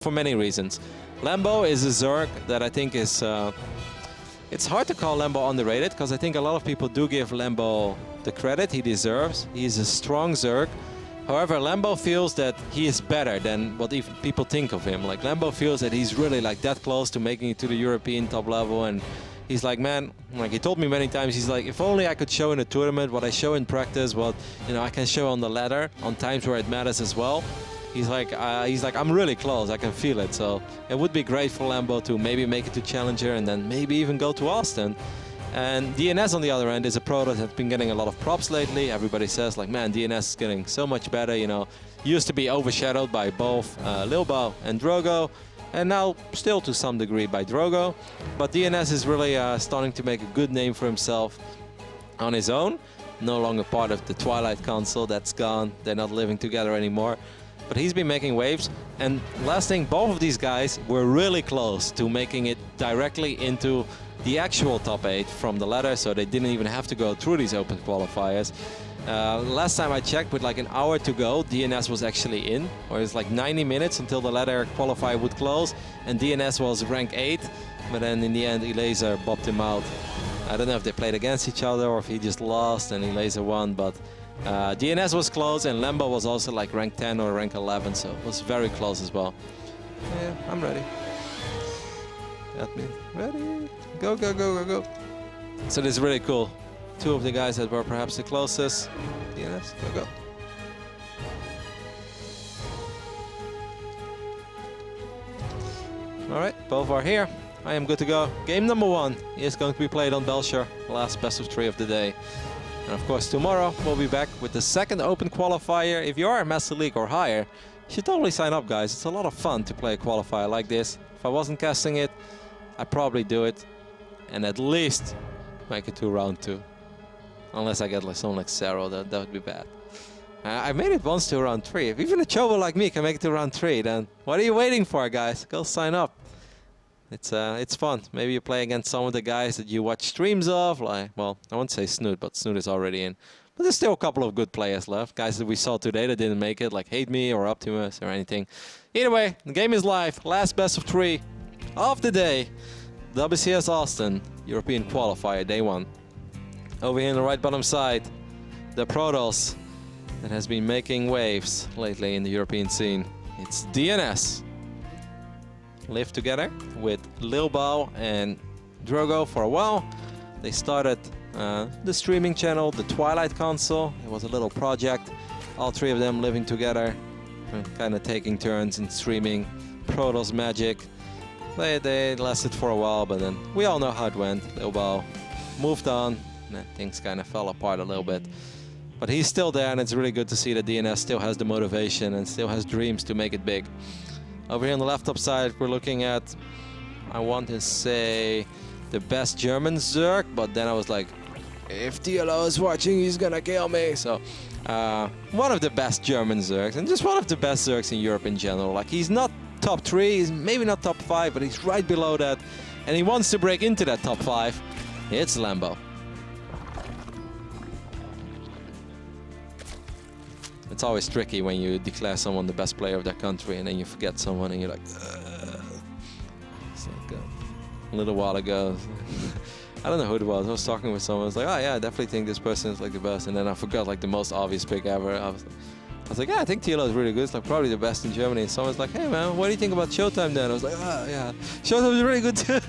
for many reasons. Lambo is a Zerg that I think is... it's hard to call Lambo underrated, because I think a lot of people do give Lambo the credit he deserves. He's a strong Zerg. However, Lambo feels that he is better than what even people think of him. Like, Lambo feels that he's really like that close to making it to the European top level, and he's like, man, like he told me many times, he's like, if only I could show in a tournament what I show in practice, what, you know, I can show on the ladder on times where it matters as well. He's like, I'm really close, I can feel it. So it would be great for Lambo to maybe make it to Challenger and then maybe even go to Austin. And DnS on the other end is a pro that has been getting a lot of props lately. Everybody says like, man, DnS is getting so much better, you know. Used to be overshadowed by both Lambo and Drogo, and now still to some degree by Drogo. But DnS is really starting to make a good name for himself on his own. No longer part of the Twilight Council, that's gone. They're not living together anymore. But he's been making waves. And last thing, both of these guys were really close to making it directly into the actual top 8 from the ladder, so they didn't even have to go through these open qualifiers. Last time I checked, with like an hour to go, DnS was actually in, or it's like 90 minutes until the ladder qualifier would close, and DnS was rank 8, but then in the end Elaser bopped him out. I don't know if they played against each other or if he just lost and Elaser won, but DnS was close, and Lambo was also like rank 10 or rank 11, so it was very close as well. Yeah, I'm ready. Got me ready. Go, go, go, go, go. So this is really cool. Two of the guys that were perhaps the closest. DnS, go, go. All right, both are here. I am good to go. Game number 1 is going to be played on Belcher, last best of 3 of the day. And of course, tomorrow we'll be back with the second open qualifier. If you are a Master League or higher, you should totally sign up, guys. It's a lot of fun to play a qualifier like this. If I wasn't casting it, I'd probably do it and at least make it to round 2. Unless I get like someone like Zero, that would be bad. I made it once to round 3. If even a chobo like me can make it to round 3, then what are you waiting for, guys? Go sign up. It's fun. Maybe you play against some of the guys that you watch streams of, like, well, I won't say Snoot, but Snoot is already in. But there's still a couple of good players left. Guys that we saw today that didn't make it, like Hate Me or Optimus or anything. Either way, the game is live. Last best of 3 of the day. WCS Austin, European Qualifier, day 1. Over here on the right bottom side, the Protoss that has been making waves lately in the European scene. It's DnS. Lived together with Lilbao and Drogo for a while. They started the streaming channel, the Twilight Council. It was a little project. All 3 of them living together, kind of taking turns in streaming Protoss magic. They lasted for a while, but then we all know how it went. Lilbao moved on, and things kind of fell apart a little bit. But he's still there, and it's really good to see that DnS still has the motivation and still has dreams to make it big. Over here on the left top side, we're looking at, I want to say, the best German Zerg, but then I was like, if DLO is watching, he's gonna kill me. So, one of the best German Zergs, and just one of the best Zergs in Europe in general. Like, he's not top 3, he's maybe not top 5, but he's right below that, and he wants to break into that top 5. It's Lambo. It's always tricky when you declare someone the best player of their country and then you forget someone and you're like, ugh. It's like a little while ago, I don't know who it was. I was talking with someone. I was like, oh yeah, I definitely think this person is like the best. And then I forgot like the most obvious pick ever. I was like, yeah, I think TLO is really good. It's like probably the best in Germany. And someone's like, hey man, what do you think about Showtime then? I was like, oh yeah, Showtime is really good too.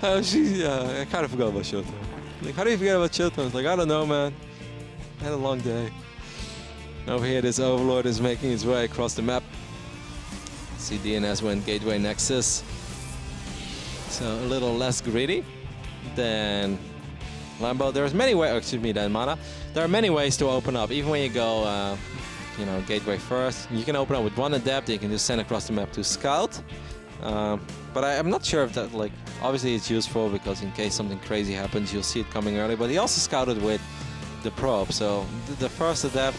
I kind of forgot about Showtime. Like, how do you forget about Showtime? I was like, I don't know, man. I had a long day. Over here, this Overlord is making his way across the map. See, DnS went Gateway Nexus. So a little less greedy than Lambo. There's many ways, excuse me, than Mana. There are many ways to open up. Even when you go, you know, Gateway first, you can open up with 1 Adept. You can just send across the map to Scout. But I'm not sure if that, like, obviously it's useful because in case something crazy happens, you'll see it coming early. But he also scouted with the probe. So the first Adept,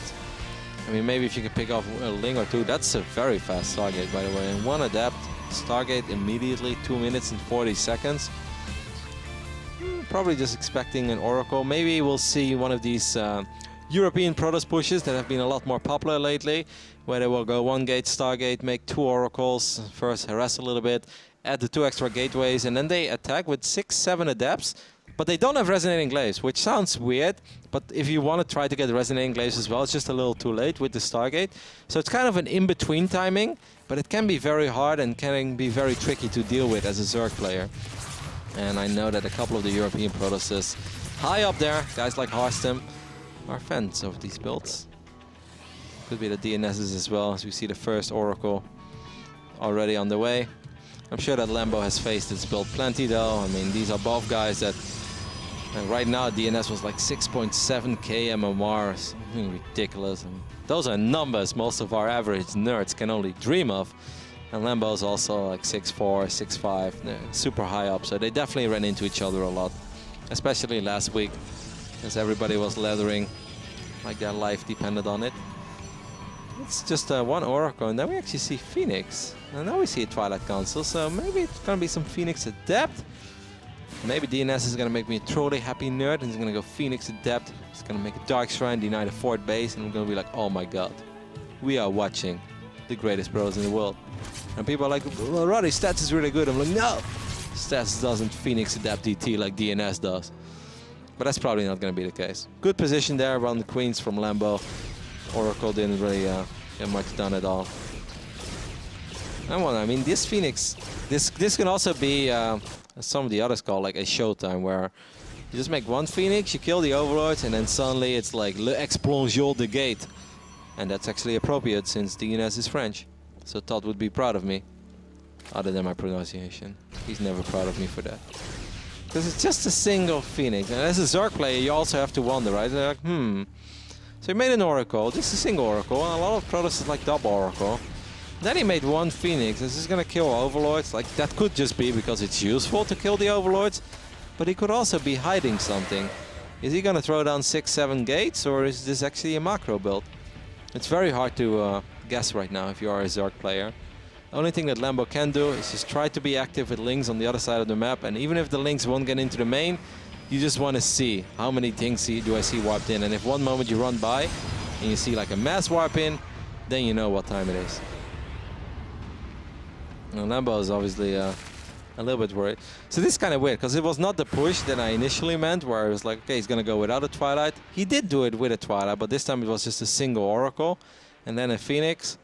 I mean, maybe if you can pick off a Ling or 2, that's a very fast Stargate, by the way. And 1 Adept, Stargate immediately, 2 minutes and 40 seconds. Probably just expecting an Oracle. Maybe we'll see one of these European Protoss pushes that have been a lot more popular lately, where they will go 1 gate, Stargate, make 2 oracles, first harass a little bit, add the 2 extra gateways, and then they attack with 6, 7 adepts. But they don't have resonating glaives, which sounds weird, but if you want to try to get resonating glaives as well, it's just a little too late with the Stargate. So it's kind of an in-between timing, but it can be very hard and can be very tricky to deal with as a Zerg player. And I know that a couple of the European Protosses high up there, guys like Austin, are fans of these builds. Could be the DNSs as well, as we see the first Oracle already on the way. I'm sure that Lambo has faced this build plenty though. I mean, these are both guys that, and right now DNS was like 6.7k MMR, something ridiculous. And those are numbers most of our average nerds can only dream of. And Lambo's also like 6'4", 6'5", super high up, so they definitely ran into each other a lot. Especially last week, as everybody was leathering, like their life depended on it. It's just one Oracle, and then we actually see Phoenix. And now we see a Twilight Council, so maybe it's gonna be some Phoenix Adept. Maybe DNS is gonna make me a truly happy nerd, and he's gonna go Phoenix Adept. He's gonna make a Dark Shrine, deny the 4th base, and I'm gonna be like, oh my god, we are watching the greatest pros in the world. And people are like, well, Roddy, Stats is really good. I'm like, no! Stats doesn't Phoenix Adapt DT like DNS does. But that's probably not going to be the case. Good position there around the Queens from Lambo. Oracle didn't really get much done at all. And well, I mean, this Phoenix, this can also be, as some of the others call, like a showtime, where you just make 1 Phoenix, you kill the Overlords, and then suddenly it's like, l'explosion de gate. And that's actually appropriate, since DNS is French. So Todd would be proud of me. Other than my pronunciation. He's never proud of me for that. Because it's just a single Phoenix. And as a Zerg player, you also have to wonder, right? They're like, So he made an Oracle, just a single Oracle. And a lot of Protoss like double Oracle. Then he made 1 Phoenix. This is going to kill Overlords. Like, that could just be because it's useful to kill the Overlords. But he could also be hiding something. Is he going to throw down 6, 7 gates? Or is this actually a macro build? It's very hard to guess right now if you are a Zerg player. The only thing that Lambo can do is just try to be active with links on the other side of the map, and even if the links won't get into the main, you just want to see how many things do I see warped in. And if one moment you run by and you see like a mass warp in, then you know what time it is. Now Lambo is obviously a little bit worried. So this is kind of weird, because it was not the push that I initially meant, where it was like, okay, he's going to go without a Twilight. He did do it with a Twilight, but this time it was just a single Oracle and then a Phoenix.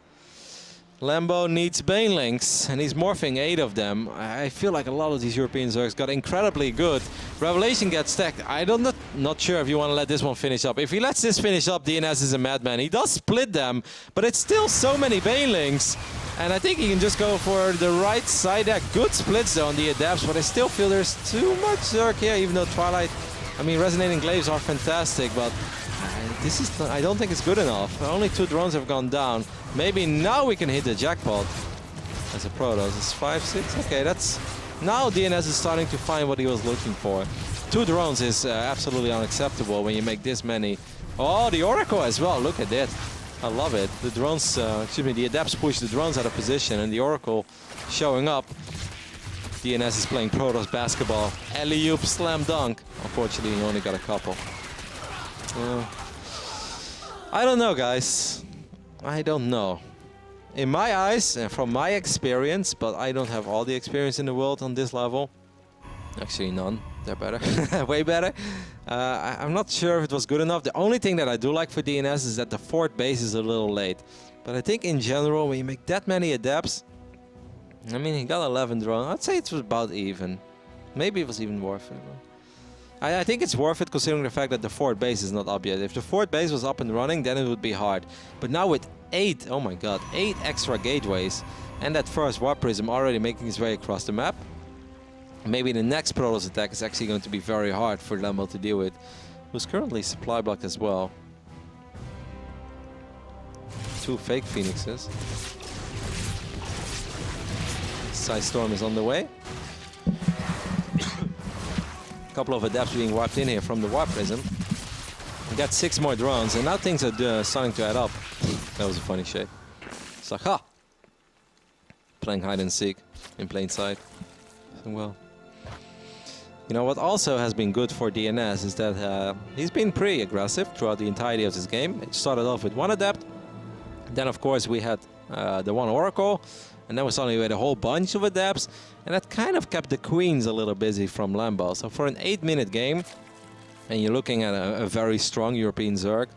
Lambo needs Banelings, and he's morphing 8 of them. I feel like a lot of these European Zergs got incredibly good. Revelation gets stacked. I'm not sure if you want to let this one finish up. If he lets this finish up, DNS is a madman. He does split them, but it's still so many Banelings. And I think he can just go for the right side there. Good splits though on the Adepts, but I still feel there's too much Zerg here, even though Twilight, I mean, Resonating Glaives are fantastic, but this is, I don't think it's good enough. Only 2 drones have gone down. Maybe now we can hit the jackpot as a Protoss. It's 5, 6. Okay, that's... Now DNS is starting to find what he was looking for. 2 drones is absolutely unacceptable when you make this many. Oh, the Oracle as well. Look at that. I love it. The drones, excuse me, the Adepts push the drones out of position, and the Oracle showing up. DNS is playing Protoss basketball. Alley-oop, slam dunk. Unfortunately, he only got a couple. I don't know, guys. I don't know. In my eyes, and from my experience, but I don't have all the experience in the world on this level. Actually, none. They're better. Way better. I'm not sure if it was good enough. The only thing that I do like for DNS is that the 4th base is a little late. But I think in general, when you make that many Adepts, I mean, he got 11 drones. I'd say it was about even. Maybe it was even worth it. I think it's worth it considering the fact that the 4th base is not up yet. If the 4th base was up and running, then it would be hard. But now with 8, oh my god, 8 extra gateways and that first Warp Prism already making his way across the map, maybe the next Protoss attack is actually going to be very hard for Lambo to deal with, who's currently supply blocked as well. 2 fake Phoenixes. Side Storm is on the way. A couple of Adepts being wiped in here from the Warp Prism. We got 6 more drones, and now things are starting to add up. That was a funny shade. It's like, ha! Playing hide and seek in plain sight. Well, You know, what also has been good for DnS is that he's been pretty aggressive throughout the entirety of this game. It started off with 1 Adept, then of course we had the 1 Oracle, and then we suddenly had a whole bunch of Adepts, and that kind of kept the Queens a little busy from Lambo. So for an 8-minute game, and you're looking at a very strong European Zerg,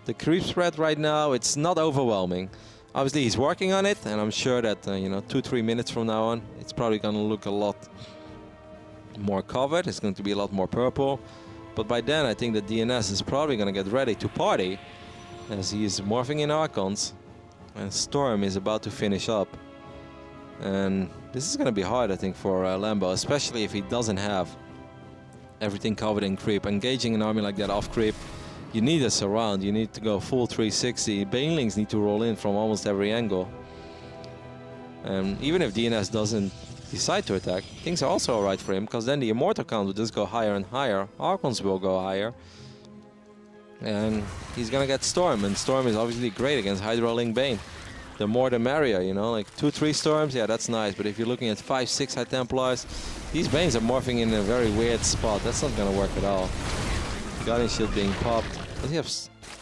the creep spread right now, it's not overwhelming. Obviously he's working on it, and I'm sure that you know, 2-3 minutes from now on, it's probably going to look a lot more covered. It's going to be a lot more purple, but by then I think that DnS is probably going to get ready to party, as he's morphing in Archons, and Storm is about to finish up. And this is going to be hard, I think, for Lambo, especially if he doesn't have everything covered in creep. Engaging an army like that off creep, you need a surround, you need to go full 360. Banelings need to roll in from almost every angle. And even if DnS doesn't decide to attack, things are also alright for him, because then the Immortal count will just go higher and higher. Archons will go higher. And he's gonna get Storm, and Storm is obviously great against Hydro Link Bane. The more the merrier, you know, like 2-3 Storms, yeah, that's nice, but if you're looking at 5-6 High Templars, these Banes are morphing in a very weird spot. That's not gonna work at all. Guardian Shield being popped. Does he have...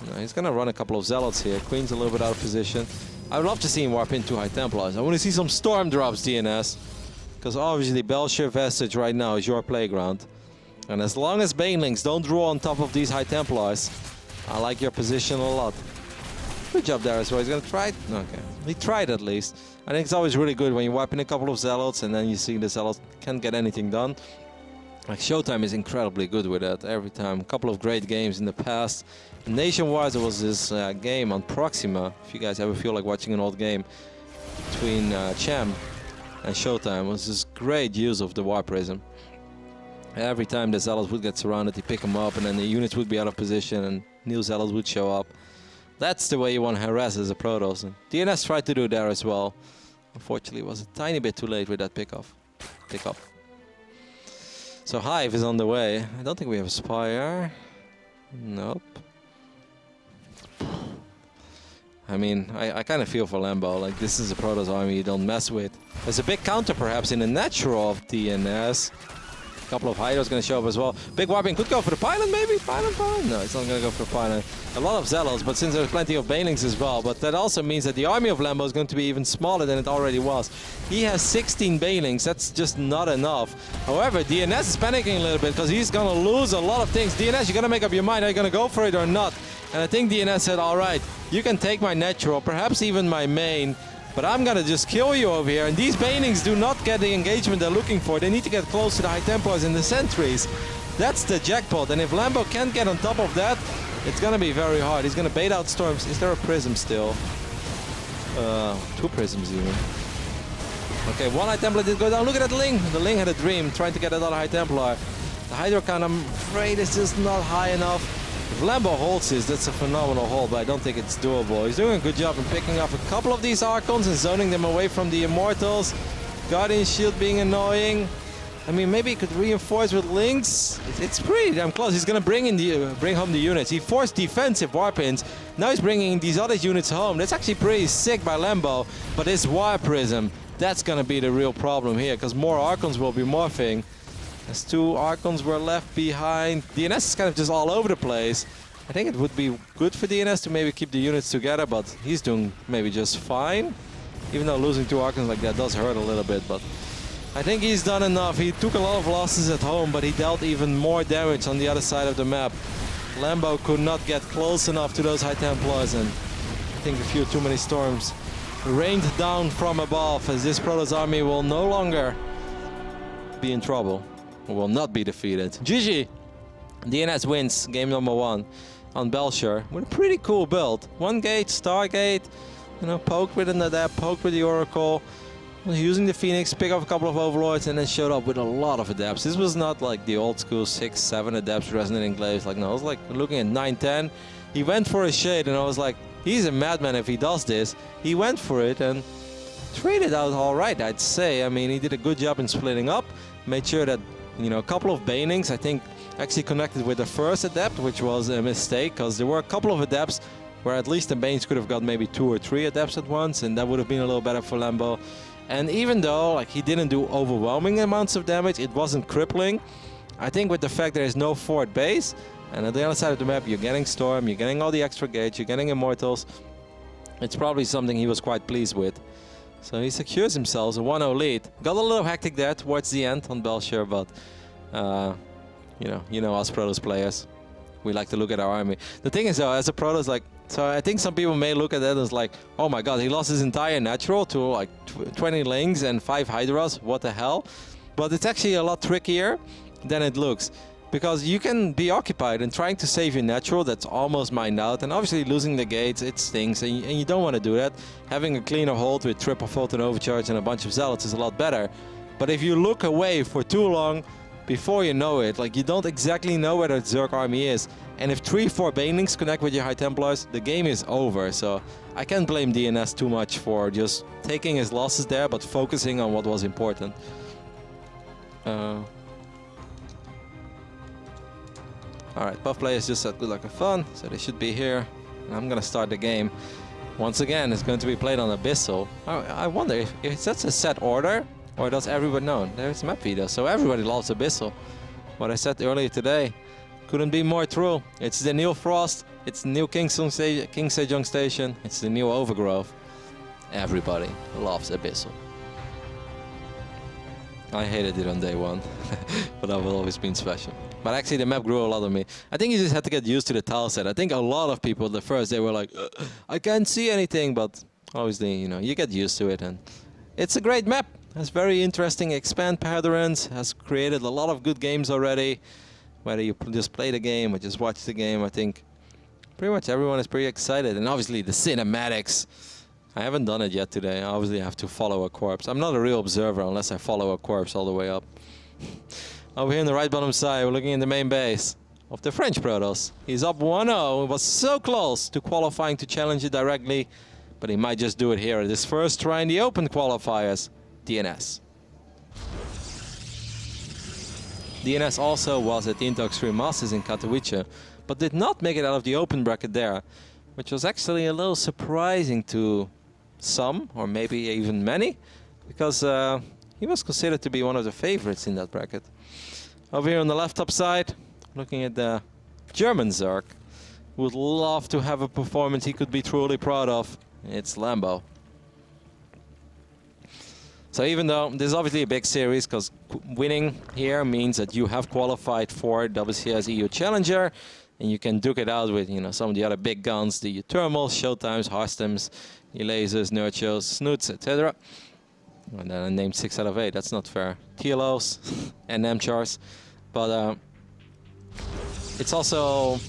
No, he's gonna run a couple of Zealots here. Queen's a little bit out of position. I would love to see him warp in 2 High Templars. I want to see some Storm drops, DnS. Because obviously Belshire Vestige right now is your playground. And as long as Banelings don't draw on top of these High Templars, I like your position a lot. Good job there as well. He's going to try it? Okay. He tried at least. I think it's always really good when you wipe in a couple of Zealots and then you see the Zealots can't get anything done. Like Showtime is incredibly good with that every time. A couple of great games in the past. Nationwide, there was this game on Proxima. If you guys ever feel like watching an old game between Cham and Showtime, it was this great use of the War Prism. Every time the Zealots would get surrounded, he'd pick them up, and then the units would be out of position, and new Zealots would show up. That's the way you want to harass as a Protoss. And DnS tried to do there as well. Unfortunately, it was a tiny bit too late with that pickup. So Hive is on the way. I don't think we have a Spire. Nope. I mean, I kind of feel for Lambo. Like, this is a Protoss army you don't mess with. There's a big counter, perhaps, in the natural of DnS. A couple of Hydras going to show up as well. Big Warping could go for the Pylon, maybe? Pylon? No, it's not going to go for the Pylon. A lot of Zealots, but since there's plenty of Banelings as well. But that also means that the army of Lambo is going to be even smaller than it already was. He has 16 Banelings. That's just not enough. However, DnS is panicking a little bit because he's going to lose a lot of things. DnS, you got to make up your mind. Are you going to go for it or not? And I think DnS said, all right, you can take my natural, perhaps even my main, but I'm gonna just kill you over here. And these Banelings do not get the engagement they're looking for. They need to get close to the High Templars and the Sentries. That's the jackpot. And if Lambo can't get on top of that, it's gonna be very hard. He's gonna bait out Storms. Is there a Prism still? 2 Prisms even. Okay, 1 High Templar did go down. Look at that Ling. The Ling had a dream, trying to get another High Templar. The Hydro count, I'm afraid, is just not high enough. If Lambo holds this, that's a phenomenal hold, but I don't think it's doable. He's doing a good job in picking up a couple of these Archons and zoning them away from the Immortals. Guardian Shield being annoying. I mean, maybe he could reinforce with Links. It's pretty damn close. He's going to bring home the units. He forced defensive Warpins. Now he's bringing these other units home. That's actually pretty sick by Lambo, but this War Prism, that's going to be the real problem here, because more Archons will be morphing. As 2 Archons were left behind. DnS is kind of just all over the place. I think it would be good for DnS to maybe keep the units together, but he's doing maybe just fine. Even though losing 2 Archons like that does hurt a little bit, but I think he's done enough. He took a lot of losses at home, but he dealt even more damage on the other side of the map. Lambo could not get close enough to those High Templars, and I think a few too many Storms rained down from above, as this Protoss army will no longer be in trouble. Will not be defeated. GG. DnS wins game number 1 on Belshire with a pretty cool build. 1 gate, Stargate, you know, poked with an Adept, poked with the Oracle, using the Phoenix, pick up a couple of Overlords, and then showed up with a lot of Adepts. This was not like the old school 6-7 Adepts Resonating Glaives. Like, no, it was like looking at 9-10. He went for a shade, and I was like, he's a madman if he does this. He went for it and traded out all right, I'd say. I mean, he did a good job in splitting up, made sure that, you know, a couple of Banelings, I think, actually connected with the first Adept, which was a mistake, because there were a couple of Adepts where at least the Banes could have got maybe 2 or 3 Adepts at once, and that would have been a little better for Lambo. And even though, like, he didn't do overwhelming amounts of damage, it wasn't crippling. I think with the fact there is no fort base, and at the other side of the map you're getting Storm, you're getting all the extra gates, you're getting Immortals, it's probably something he was quite pleased with. So he secures himself a 1-0 lead. Got a little hectic there towards the end on Belcher, but you know us Protoss players. We like to look at our army. The thing is though, as a Protoss, like, so I think some people may look at that as like, oh my god, he lost his entire natural to like 20 Lings and 5 Hydras, what the hell? But it's actually a lot trickier than it looks. Because you can be occupied and trying to save your natural that's almost mined out, and obviously losing the gates, it stings, and you don't want to do that. Having a cleaner hold with triple fault and overcharge and a bunch of zealots is a lot better. But if you look away for too long, before you know it, like, you don't exactly know where the Zerg army is. And if 3-4 Banelings connect with your High Templars, the game is over. So I can't blame DnS too much for just taking his losses there, but focusing on what was important. Alright, both players just said good luck and fun, so they should be here. And I'm gonna start the game. Once again, it's going to be played on Abyssal. I wonder if that's a set order, or does everybody know? There's map veto, so everybody loves Abyssal. What I said earlier today couldn't be more true. It's the new Frost, it's the new King Sejong Station, it's the new Overgrowth. Everybody loves Abyssal. I hated it on day one, but I've always been special. But actually the map grew a lot on me. I think you just had to get used to the tile set. I think a lot of people the first day were like, I can't see anything, but obviously, you know, you get used to it, and it's a great map. Has very interesting expand patterns, has created a lot of good games already. Whether you just play the game or just watch the game, I think pretty much everyone is pretty excited. And obviously the cinematics. I haven't done it yet today. I obviously have to follow a corpse. I'm not a real observer unless I follow a corpse all the way up. Over here on the right bottom side, we're looking in the main base of the French Protoss. He's up 1-0. It was so close to qualifying to challenge it directly, but he might just do it here at his first try in the open qualifiers. DnS. DnS also was at the Intox 3 Masters in Katowice, but did not make it out of the open bracket there, which was actually a little surprising to some, or maybe even many, because he was considered to be one of the favorites in that bracket. Over here on the left top side, looking at the German Zerg, who would love to have a performance he could be truly proud of. It's Lambo. So even though this is obviously a big series, because winning here means that you have qualified for WCS EU Challenger, and you can duke it out with, you know, some of the other big guns, the thermals, showtimes, harstems, the lasers, nurchos, snoots, etc. And then I named 6 out of 8. That's not fair. TLOs and MCHARs, but it's also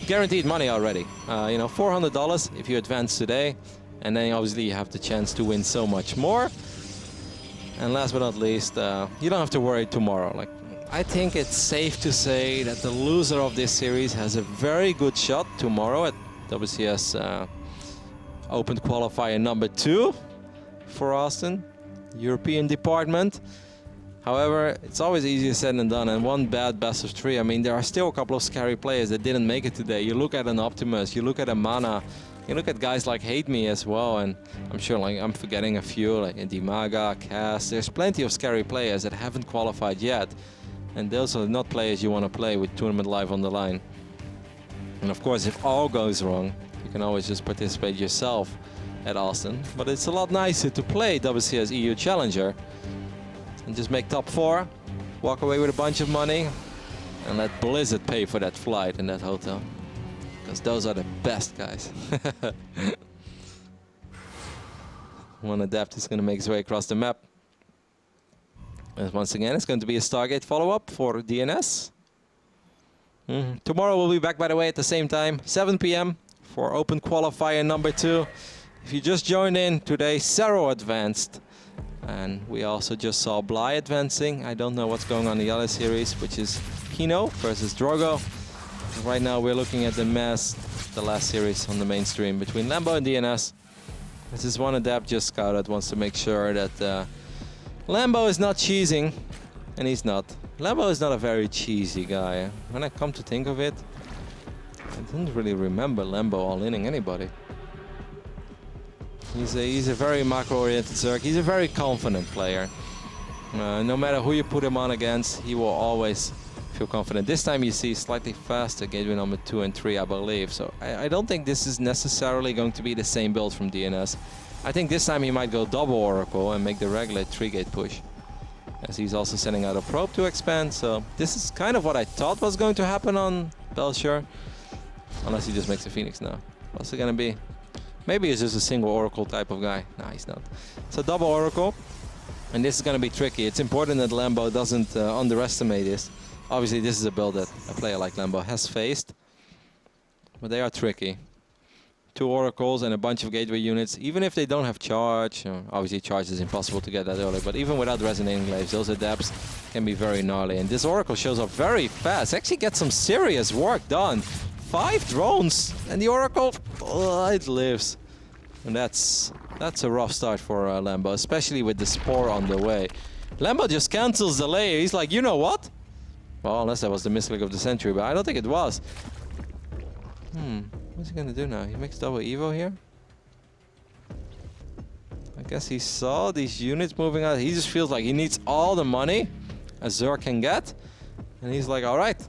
guaranteed money already. You know, $400 if you advance today, and then obviously you have the chance to win so much more. And last but not least, you don't have to worry tomorrow. Like, I think it's safe to say that the loser of this series has a very good shot tomorrow at WCS Open Qualifier number 2 for Austin, European department. However, it's always easier said than done, and one bad best of 3. I mean, there are still a couple of scary players that didn't make it today. You look at an Optimus, you look at a Mana, you look at guys like Hate Me as well, and I'm sure like I'm forgetting a few, like Indimaga, Cass. There's plenty of scary players that haven't qualified yet, and those are not players you want to play with Tournament Live on the line. And of course, if all goes wrong, you can always just participate yourself at Austin, but it's a lot nicer to play WCS EU Challenger and just make top 4, walk away with a bunch of money, and let Blizzard pay for that flight and that hotel, because those are the best guys. One Adept is going to make his way across the map, and once again it's going to be a Stargate follow-up for DnS. Tomorrow we'll be back, by the way, at the same time, 7 p.m. for Open Qualifier number 2. If you just joined in today, Cerro advanced, and we also just saw Bly advancing. I don't know what's going on in the other series, which is Kino versus Drogo. Right now we're looking at the mess, the last series on the mainstream between Lambo and DnS. This is one Adept just scouted, wants to make sure that Lambo is not cheesing, and he's not. Lambo is not a very cheesy guy. When I come to think of it, I don't really remember Lambo all-inning anybody. He's a very macro-oriented Zerg. He's a very confident player. No matter who you put him on against, he will always feel confident. This time you see slightly faster gateway number 2 and 3, I believe. So I don't think this is necessarily going to be the same build from DnS. I think this time he might go double Oracle and make the regular 3-gate push, as he's also sending out a probe to expand. So this is kind of what I thought was going to happen on Belcher, unless he just makes a Phoenix now. What's it gonna be? Maybe he's just a single Oracle type of guy. Nah, he's not. So double Oracle, and this is gonna be tricky. It's important that Lambo doesn't underestimate this. Obviously, this is a build that a player like Lambo has faced, but they are tricky. 2 Oracles and a bunch of gateway units, even if they don't have charge. Obviously, charge is impossible to get that early, but even without resonating glaives, those adepts can be very gnarly. And this Oracle shows up very fast. Actually gets some serious work done. 5 drones, and the Oracle, it lives. And that's a rough start for Lambo, especially with the Spore on the way. Lambo just cancels the layer. He's like, you know what? Well, unless that was the misclick of the century, but I don't think it was. What's he gonna do now? He makes double Evo here? I guess he saw these units moving out. He just feels like he needs all the money a Zerg can get. And he's like, alright,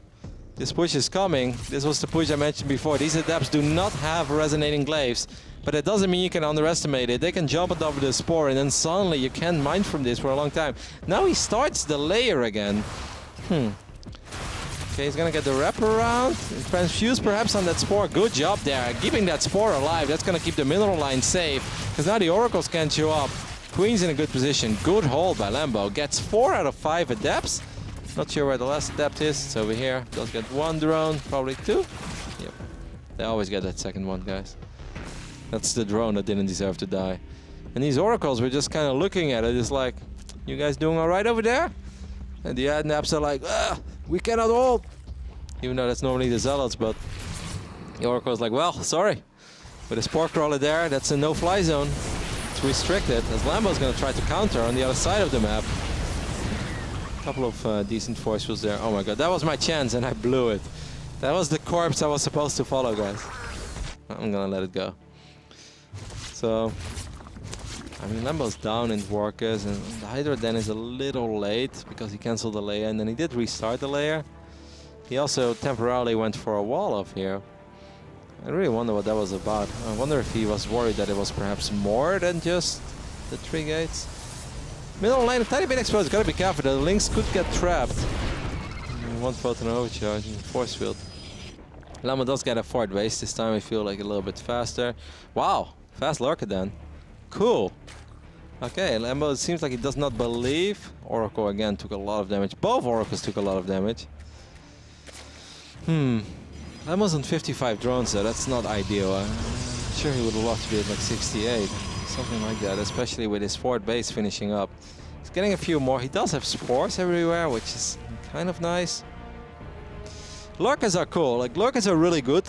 this push is coming. This was the push I mentioned before. These adepts do not have resonating glaives, but it doesn't mean you can underestimate it. They can jump on top of the Spore, and then suddenly you can't mine from this for a long time. Now he starts the layer again. Okay, he's gonna get the wraparound. Transfuse perhaps on that Spore. Good job there, keeping that Spore alive. That's gonna keep the mineral line safe, because now the Oracles can't show up. Queen's in a good position. Good hold by Lambo. Gets 4 out of 5 adepts. Not sure where the last adept is. It's over here. Does get 1 drone, probably 2. Yep. They always get that second one, guys. That's the drone that didn't deserve to die. And these Oracles, we're just kind of looking at it. It's like, you guys doing all right over there? And the adepts are like, we cannot hold. Even though that's normally the Zealots, but the Oracle is like, well, sorry. With a Spore Crawler there, that's a no-fly zone. It's restricted, as Lambo's going to try to counter on the other side of the map. A couple of decent force fields there. Oh my god, that was my chance and I blew it. That was the corpse I was supposed to follow, guys. I'm going to let it go. So, I mean, Lambo's down in workers, and the Hydra then is a little late because he cancelled the layer, and then he did restart the layer. He also temporarily went for a wall off here. I really wonder what that was about. I wonder if he was worried that it was perhaps more than just the 3 gates. Middle lane a tiny bit exposed. Gotta be careful, the links could get trapped. 1 photon overcharge in the force field. Lambo does get a forward base this time. I feel like a little bit faster. Wow, fast lurker then. Cool. Okay, Lambo, it seems like he does not believe. Oracle again took a lot of damage. Both Oracles took a lot of damage. Lambo's on 55 drones, so that's not ideal. I'm sure he would love to be at like 68. Something like that, especially with his forward base finishing up. He's getting a few more. He does have spores everywhere, which is kind of nice. Lurkers are cool. Like, lurkers are really good.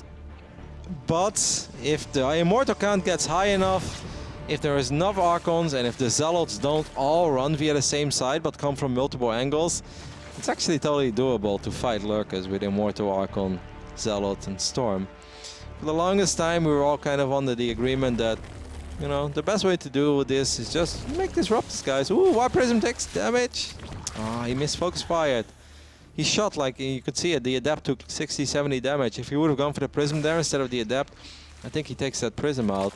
But if the Immortal count gets high enough, if there is enough Archons, and if the Zealots don't all run via the same side but come from multiple angles, it's actually totally doable to fight Lurkers with Immortal, Archon, Zealot, and Storm. For the longest time, we were all kind of under the agreement that, you know, the best way to do this is just make disruptors, guys. Ooh, War Prism takes damage. Ah, he missed focus fired. He shot, like you could see it, the Adept took 60, 70 damage. If he would have gone for the Prism there instead of the Adept, I think he takes that Prism out.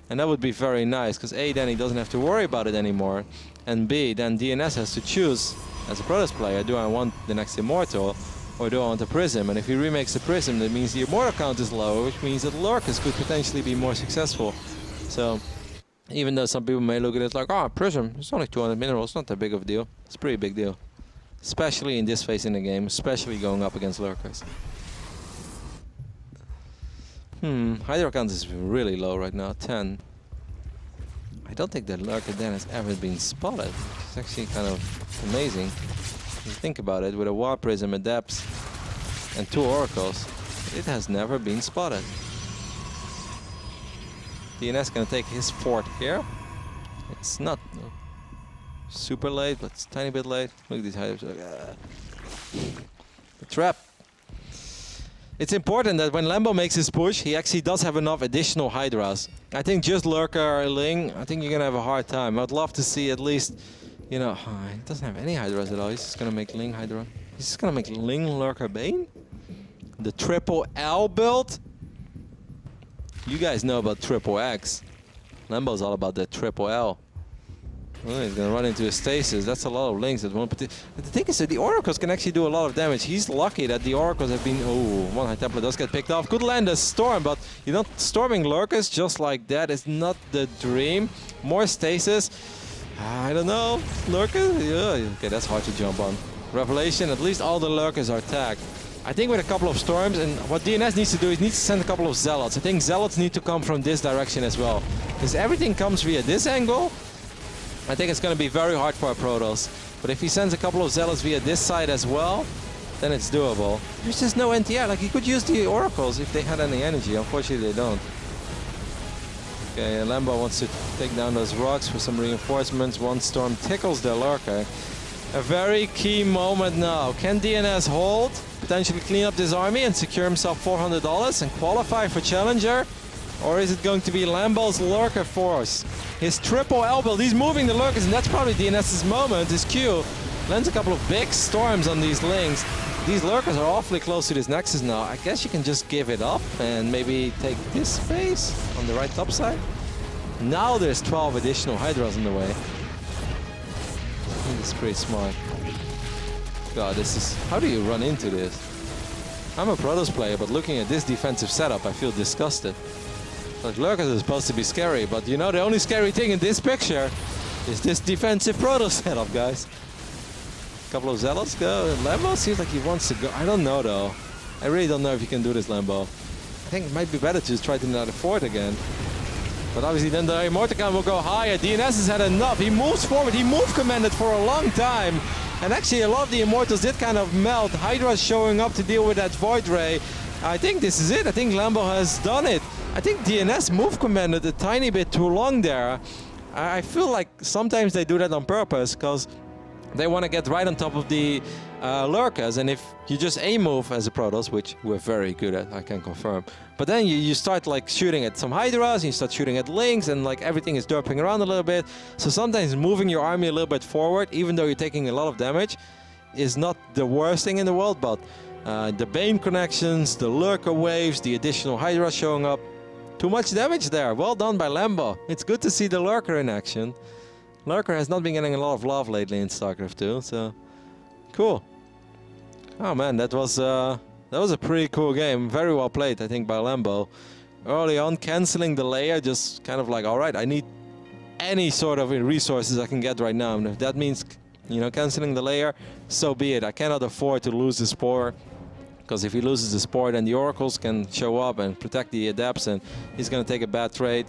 And that would be very nice, because A, then he doesn't have to worry about it anymore. And B, then DnS has to choose, as a Protoss player, do I want the next Immortal, or do I want the Prism? And if he remakes the Prism, that means the Immortal count is lower, which means that Lurkers could potentially be more successful. So, even though some people may look at it like, oh, Prism, it's only 200 minerals, it's not that big of a deal. It's a pretty big deal. Especially in this phase in the game, especially going up against Lurkers. Hydra count is really low right now, 10. I don't think that Lurker then has ever been spotted. It's actually kind of amazing. If you think about it, with a War Prism, Adepts, and 2 Oracles, it has never been spotted. DnS gonna take his fort here. It's not super late, but it's a tiny bit late. Look at these Hydras. The trap. It's important that when Lambo makes his push, he actually does have enough additional Hydras. I think just Lurker or Ling, I think you're gonna have a hard time. I'd love to see at least, You know, he doesn't have any Hydras at all. He's just gonna make Ling Hydra. He's just gonna make Ling Lurker Bane. The triple L build. You guys know about triple X. Lambo's all about that triple L. Oh, he's gonna run into a stasis. That's a lot of links at one particular. The thing is that the oracles can actually do a lot of damage. He's lucky that the oracles have been. Oh, one High Templar does get picked off. Could land a storm, but you know, storming lurkers just like that is not the dream. More stasis. I don't know. Lurkers? Yeah, okay, that's hard to jump on. Revelation. At least all the lurkers are tagged. I think with a couple of storms, and what DnS needs to do is needs to send a couple of zealots. I think zealots need to come from this direction as well, because everything comes via this angle. I think it's going to be very hard for our Protoss. But if he sends a couple of zealots via this side as well, then it's doable. There's just no NTR. Like, he could use the oracles if they had any energy. Unfortunately, they don't. Okay, Lambo wants to take down those rocks for some reinforcements. One storm tickles the lurker. A very key moment now. Can DnS hold, potentially clean up this army and secure himself $400 and qualify for Challenger? Or is it going to be Lambo's lurker force? His triple L build, he's moving the lurkers, and that's probably DnS's moment. His Q lands a couple of big storms on these links. These lurkers are awfully close to this Nexus now. I guess you can just give it up and maybe take this phase on the right top side. Now there's 12 additional Hydras in the way. I think it's pretty smart. God, this is... How do you run into this? I'm a Protoss player, but looking at this defensive setup, I feel disgusted. Like, lurkers are supposed to be scary, but you know, the only scary thing in this picture is this defensive Protoss setup, guys. Couple of zealots go. Lambo seems like he wants to go. I don't know, though. I really don't know if you can do this, Lambo. I think it might be better to just try to another fort again. But obviously then the Immorticon will go higher. DnS has had enough. He moves forward. He move commanded for a long time. And actually a lot of the Immortals did kind of melt. Hydra's showing up to deal with that Void Ray. I think this is it. I think Lambo has done it. I think DnS move commanded a tiny bit too long there. I feel like sometimes they do that on purpose because they want to get right on top of the lurkers, and if you just A-move as a Protoss, which we're very good at, I can confirm, but then you start like shooting at some Hydras, and you start shooting at links, and like everything is derping around a little bit. So sometimes moving your army a little bit forward, even though you're taking a lot of damage, is not the worst thing in the world, but the Bane connections, the lurker waves, the additional Hydra showing up, too much damage there. Well done by Lambo. It's good to see the lurker in action. Lurker has not been getting a lot of love lately in StarCraft 2, so cool. Oh man, that was a pretty cool game. Very well played, I think, by Lambo. Early on, canceling the layer, just kind of like, all right, I need any sort of resources I can get right now. And if that means, you know, canceling the layer, so be it. I cannot afford to lose the Spore, because if he loses the Spore, then the Oracles can show up and protect the Adepts, and he's going to take a bad trade.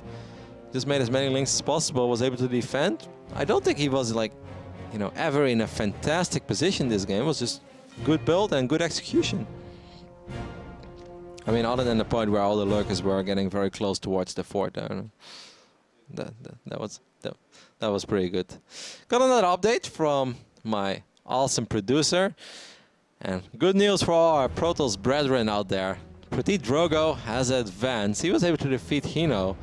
Just made as many links as possible, was able to defend. I don't think he was, like, you know, ever in a fantastic position this game. It was just good build and good execution. I mean, other than the point where all the lurkers were getting very close towards the fort. I don't know. That was pretty good. Got another update from my awesome producer. And good news for all our Protoss brethren out there. Petit Drogo has advanced. He was able to defeat Hino.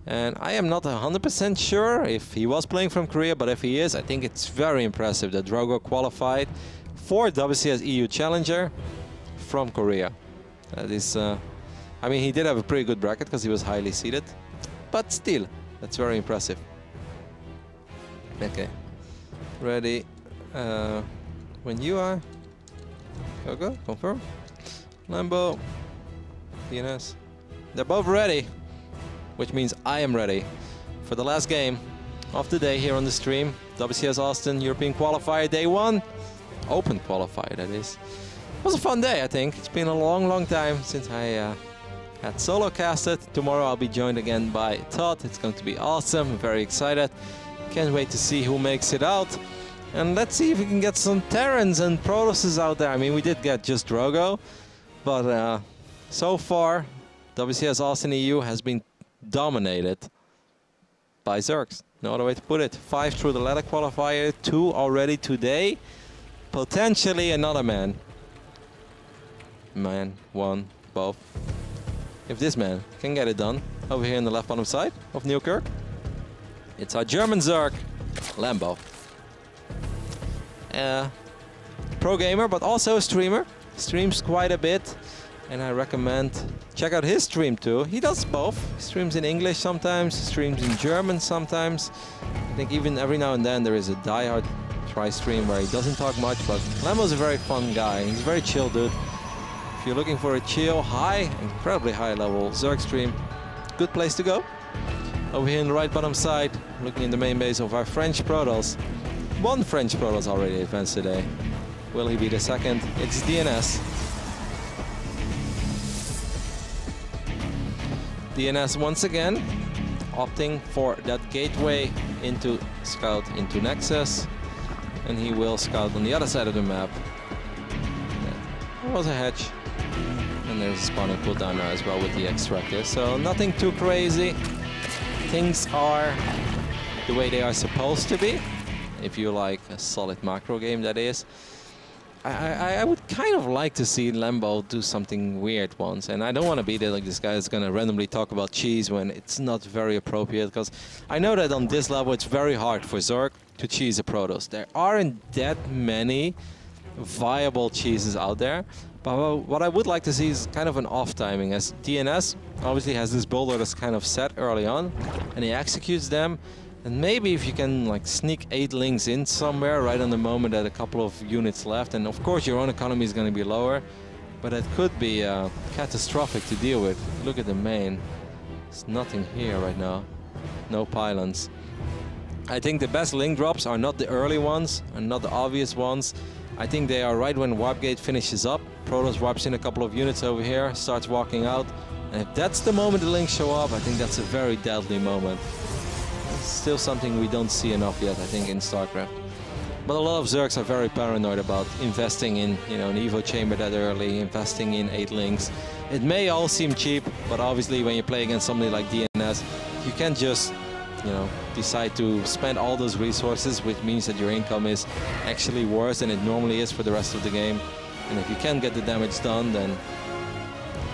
And I am not 100% sure if he was playing from Korea, but if he is, I think it's very impressive that Drogo qualified for WCS EU Challenger from Korea. That is, I mean, he did have a pretty good bracket because he was highly seeded, but still, that's very impressive. Okay, ready. When you are, go, confirm. Lambo, DnS, they're both ready. Which means I am ready for the last game of the day here on the stream. WCS Austin European Qualifier Day 1. Open Qualifier, that is. It was a fun day, I think. It's been a long time since I had solo casted. Tomorrow I'll be joined again by Todd. It's going to be awesome. I'm very excited. Can't wait to see who makes it out. And let's see if we can get some Terrans and Protosses out there. I mean, we did get just Drogo, but so far, WCS Austin EU has been dominated by Zergs. No other way to put it. 5 through the ladder qualifier, 2 already today. Potentially another man. Man, 1, both. If this man can get it done over here in the left bottom side of Newkirk, it's our German Zerg, Lambo. pro gamer, but also a streamer. Streams quite a bit, and I recommend check out his stream too. He does both. He streams in English sometimes, streams in German sometimes. I think even every now and then there is a diehard try stream where he doesn't talk much, but Lambo's a very fun guy. He's a very chill dude. If you're looking for a chill, incredibly high level Zerg stream, good place to go. Over here in the right bottom side, looking in the main base of our French Protoss. One French Protoss already advanced today. Will he be the second? It's DnS. DnS once again opting for that gateway into scout into Nexus, and he will scout on the other side of the map. There was a hatch, and there's a spawning cooldown now as well with the extractor, so nothing too crazy. Things are the way they are supposed to be, if you like a solid macro game, that is. I would kind of like to see Lambo do something weird once, and I don't want to be there like this guy is going to randomly talk about cheese when it's not very appropriate, because I know that on this level it's very hard for Zerg to cheese a Protoss. There aren't that many viable cheeses out there, but what I would like to see is kind of an off timing, as DnS obviously has this builder that's kind of set early on, and he executes them. And maybe if you can like sneak 8 links in somewhere right on the moment that a couple of units left, and of course your own economy is going to be lower, but it could be catastrophic to deal with. Look at the main. There's nothing here right now. No pylons. I think the best link drops are not the early ones, and not the obvious ones. I think they are right when Warp Gate finishes up. Protoss warps in a couple of units over here, starts walking out. And if that's the moment the links show up, I think that's a very deadly moment. Still something we don't see enough yet, I think, in StarCraft. But a lot of Zergs are very paranoid about investing in, you know, an Evo chamber that early, investing in 8 links. It may all seem cheap, but obviously when you play against somebody like DnS, you can't just, you know, decide to spend all those resources, which means that your income is actually worse than it normally is for the rest of the game. And if you can't get the damage done, then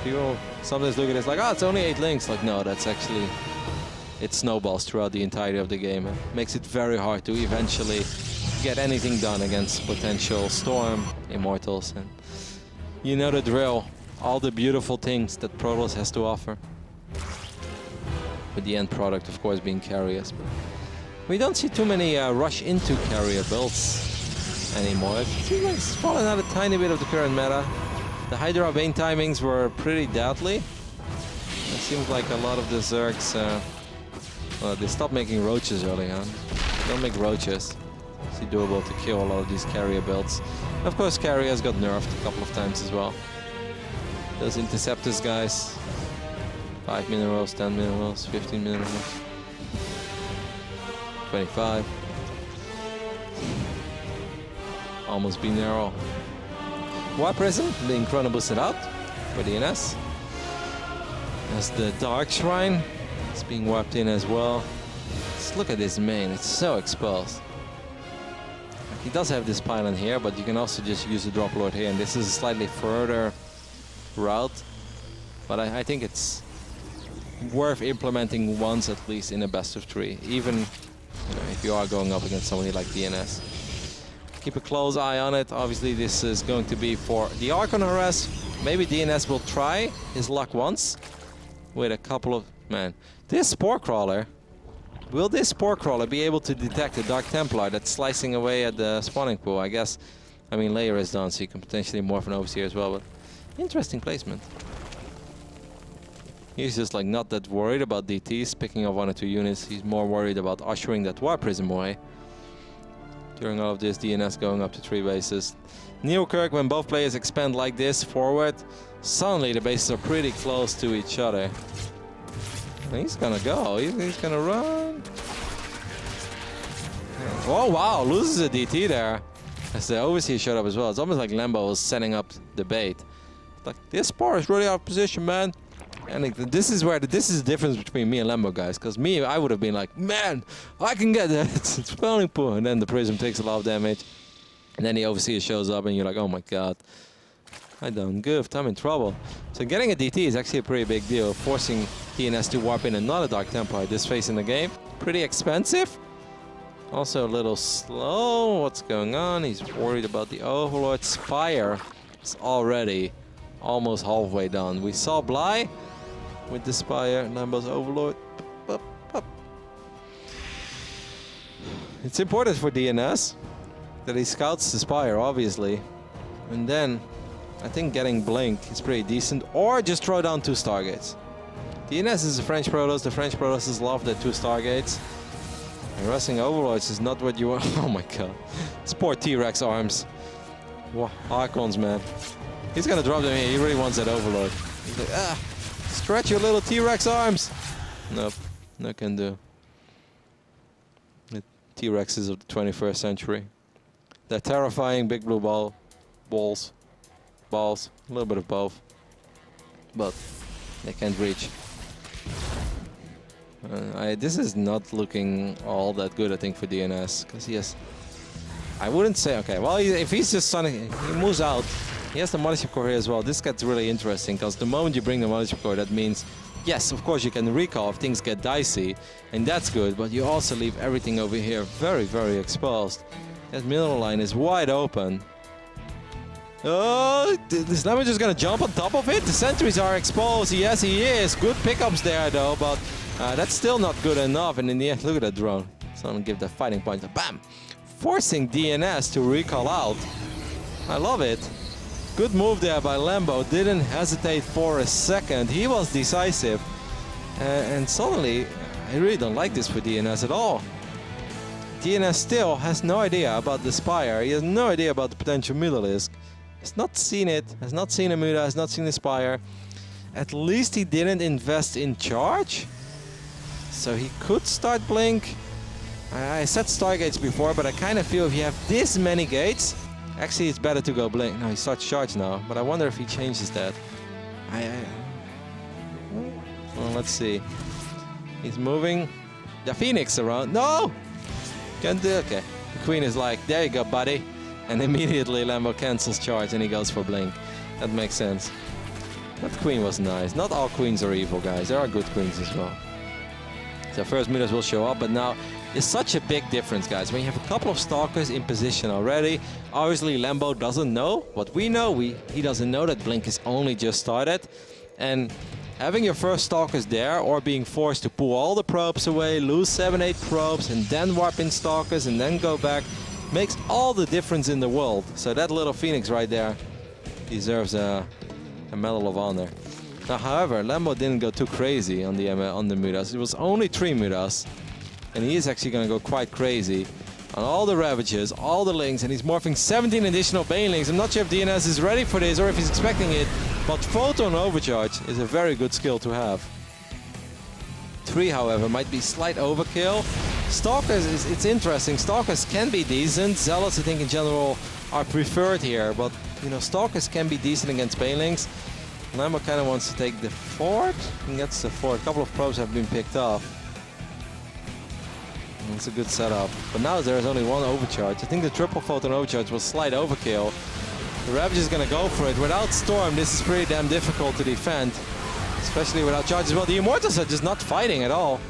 people sometimes look at it like, oh, it's only 8 links. Like, no, that's actually... it snowballs throughout the entirety of the game. It makes it very hard to eventually get anything done against potential Storm, Immortals, and you know the drill. All the beautiful things that Protoss has to offer. With the end product, of course, being carriers. But we don't see too many rush into carrier builds anymore. It seems like it's fallen out a tiny bit of the current meta. The Hydra Bane timings were pretty deadly. It seems like a lot of the Zergs... well, they stopped making roaches early on. Don't make roaches. It's doable to kill a lot of these carrier builds. And of course, carriers got nerfed a couple of times as well. Those interceptors guys. 5 minerals, 10 minerals, 15 minerals. 25. Almost been narrow. War Prism being chrono boosted out for DnS. As the Dark Shrine. It's being warped in as well. Let's look at this main, it's so exposed. He does have this pylon here, but you can also just use the drop lord here, and this is a slightly further route. But I think it's worth implementing once at least in a best of 3, even, you know, if you are going up against somebody like DnS. Keep a close eye on it. Obviously this is going to be for the Archon Harass. Maybe DnS will try his luck once with a couple of... man, this Spore Crawler, will this Spore Crawler be able to detect a Dark Templar that's slicing away at the spawning pool? I guess, I mean, layer is done, so you can potentially morph an Overseer as well, but interesting placement. He's just like not that worried about DTs, picking up 1 or 2 units. He's more worried about ushering that War Prism away. During all of this, DnS going up to 3 bases. Neokirk, when both players expand like this forward, suddenly the bases are pretty close to each other. He's gonna go, he's gonna run. Oh wow, loses a DT there. As the Overseer showed up as well. It's almost like Lambo was setting up the bait. Like, this Spore is really out of position, man. And this is where this is the difference between me and Lambo guys. Because me, I would have been like, man, I can get that. It's spawning pool. And then the Prism takes a lot of damage. And then the Overseer shows up and you're like, oh my god. I done goofed, I'm in trouble. So getting a DT is actually a pretty big deal. Forcing DnS to warp in another Dark Templar this phase in the game. Pretty expensive. Also a little slow. What's going on? He's worried about the Overlord. Spire is already almost halfway done. We saw Bly with the Spire. Lambo's Overlord. Up, up. It's important for DnS that he scouts the Spire, obviously. And then I think getting Blink is pretty decent. Or just throw down 2 Stargates. DnS is a French Protoss. The French Protosses love their 2 Stargates. And rushing Overlords is not what you want. Oh my god. It's poor T-Rex arms. Wow, Archons, man. He's gonna drop them here. He really wants that Overlord. He's like, ah, stretch your little T-Rex arms. Nope, no can do. The T-Rexes of the 21st century. They're terrifying, big blue balls, a little bit of both. But they can't reach. This is not looking all that good, I think, for DnS, because he has... I wouldn't say... Okay, well, if he's just Sonic, he moves out. He has the Mothership Core here as well. This gets really interesting, because the moment you bring the Mothership Core, that means, yes, of course, you can recall if things get dicey, and that's good, but you also leave everything over here very, very exposed. That middle line is wide open. Oh, is Lambo just gonna jump on top of it? The sentries are exposed. Yes, he is. Good pickups there, though, but that's still not good enough. And in the end, look at that drone. It's gonna give the fighting point. Bam! Forcing DnS to recall out. I love it. Good move there by Lambo. Didn't hesitate for a second. He was decisive. And suddenly, I really don't like this for DnS at all. DnS still has no idea about the Spire. He has no idea about the potential Mutalisk. Has not seen it, has not seen a Muta, has not seen the Spire. At least he didn't invest in charge. So he could start Blink. I said Stargates before, but I kind of feel if you have this many gates, actually it's better to go Blink. No, he starts charge now, but I wonder if he changes that. Well, let's see. He's moving the Phoenix around. No! Can't do it. Okay. The Queen is like, there you go, buddy. And immediately Lambo cancels charge and he goes for Blink. That makes sense. That Queen was nice. Not all Queens are evil, guys. There are good Queens as well. So first Mutas will show up, but now it's such a big difference, guys. When you have a couple of Stalkers in position already, obviously Lambo doesn't know what we know. He doesn't know that Blink is only just started. And having your first Stalkers there, or being forced to pull all the probes away, lose 7-8 probes, and then warp in Stalkers and then go back, makes all the difference in the world. So that little Phoenix right there deserves a Medal of Honor. Now, however, Lambo didn't go too crazy on the Mutas. It was only 3 Mutas, and he is actually going to go quite crazy on all the Ravages, all the Lings, and he's morphing 17 additional Banelings. I'm not sure if DnS is ready for this or if he's expecting it, but Photon Overcharge is a very good skill to have. 3, however, might be slight overkill. Stalkers, it's interesting. Stalkers can be decent. Zealots, I think, in general, are preferred here. But, you know, Stalkers can be decent against Banelings. Lambo kind of wants to take the fort. He gets the fort. A couple of probes have been picked off. It's a good setup. But now there's only 1 overcharge. I think the triple Photon Overcharge was slight overkill. The Ravage is going to go for it. Without Storm, this is pretty damn difficult to defend. Especially without charges. Well, the Immortals are just not fighting at all.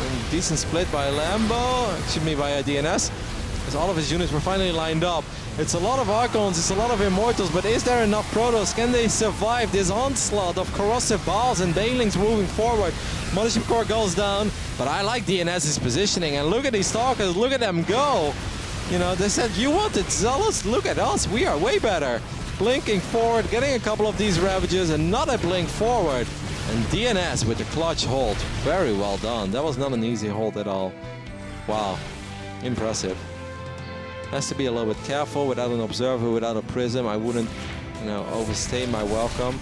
And decent split by Lambo, excuse me, by DnS. As all of his units were finally lined up. It's a lot of Archons, it's a lot of Immortals, but is there enough Protoss? Can they survive this onslaught of Corrosive Balls and Banelings moving forward? Mothership Core goes down, but I like DnS's positioning. And look at these Stalkers, look at them go. You know, they said, you wanted Zealous? Look at us, we are way better. Blinking forward, getting a couple of these Ravages, another blink forward. And DnS with the clutch hold. Very well done. That was not an easy hold at all. Wow, impressive. Has to be a little bit careful. Without an observer, without a prism, I wouldn't, you know, overstay my welcome.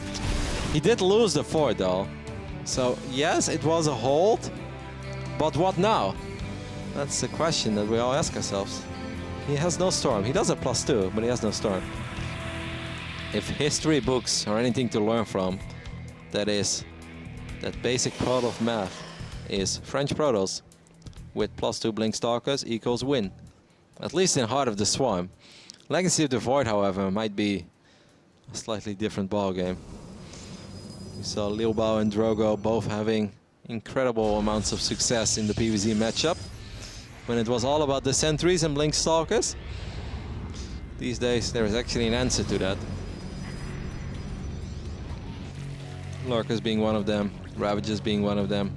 He did lose the fort though. So yes, it was a hold, but what now? That's the question that we all ask ourselves. He has no Storm. He does a +2, but he has no Storm. If history books are anything to learn from, that is that basic Protoss math is French Protoss with +2 Blink Stalkers equals win. At least in Heart of the Swarm. Legacy of the Void, however, might be a slightly different ballgame. We saw Lil Bao and Drogo both having incredible amounts of success in the PvZ matchup. when it was all about the sentries and blink stalkers. These days there is actually an answer to that. Lurkers being one of them, Ravagers being one of them,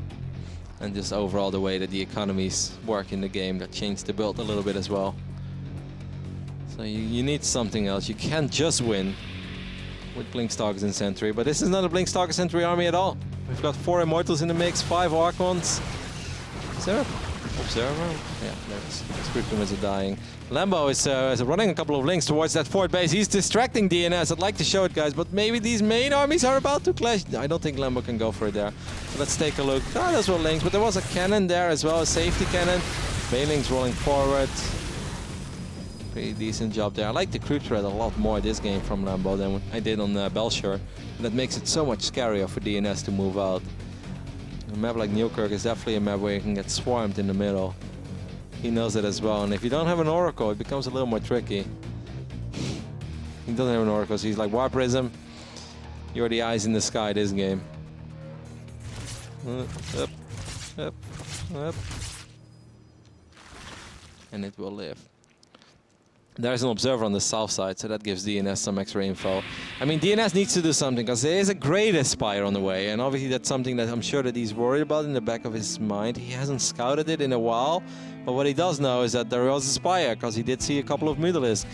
and just overall the way that the economies work in the game that changed the build a little bit as well. So you need something else. You can't just win with blink stalkers and sentry, but this is not a blink stalker sentry army at all. We've got 4 Immortals in the mix, 5 Archons. Is there an observer? Yeah, there is. Script Humans are dying. Lambo is running a couple of links towards that fort base. He's distracting DnS. I'd like to show it, guys, but maybe these main armies are about to clash. I don't think Lambo can go for it there. So let's take a look. Oh, those were links, but there was a cannon there as well, a safety cannon. Bailing's rolling forward. Pretty decent job there. I like the creep threat a lot more this game from Lambo than I did on Belshire. And that makes it so much scarier for DnS to move out. A map like Newkirk is definitely a map where you can get swarmed in the middle. He knows it as well, and if you don't have an Oracle, it becomes a little more tricky. He doesn't have an Oracle, so he's like, War Prism, you're the eyes in the sky this game. Up, up, up. And it will live. There's an observer on the south side, so that gives DnS some extra info. I mean, DnS needs to do something, because there is a great Aspire on the way, and obviously that's something that I'm sure that he's worried about in the back of his mind. He hasn't scouted it in a while, but what he does know is that there was Aspire, because he did see a couple of Mutalisks.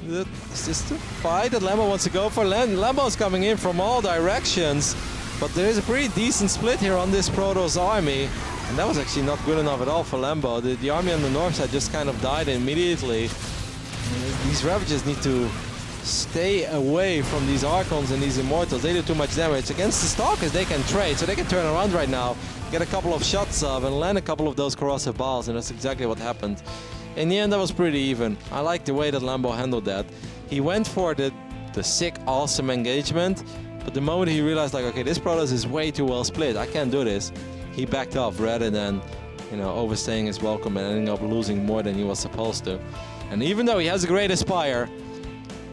Is this the fight that Lambo wants to go for? Lambo's coming in from all directions, but there is a pretty decent split here on this Protoss army, and that was actually not good enough at all for Lambo. The army on the north side just kind of died immediately. These Ravagers need to stay away from these Archons and these Immortals. They do too much damage. Against the Stalkers, they can trade, so they can turn around right now, get a couple of shots off, and land a couple of those corrosive balls, and that's exactly what happened. In the end, that was pretty even. I like the way that Lambo handled that. He went for the sick, awesome engagement, but the moment he realized, like, okay, this Protoss is way too well split, I can't do this, he backed off rather than, you know, overstaying his welcome and ending up losing more than he was supposed to. And even though he has a great Aspire,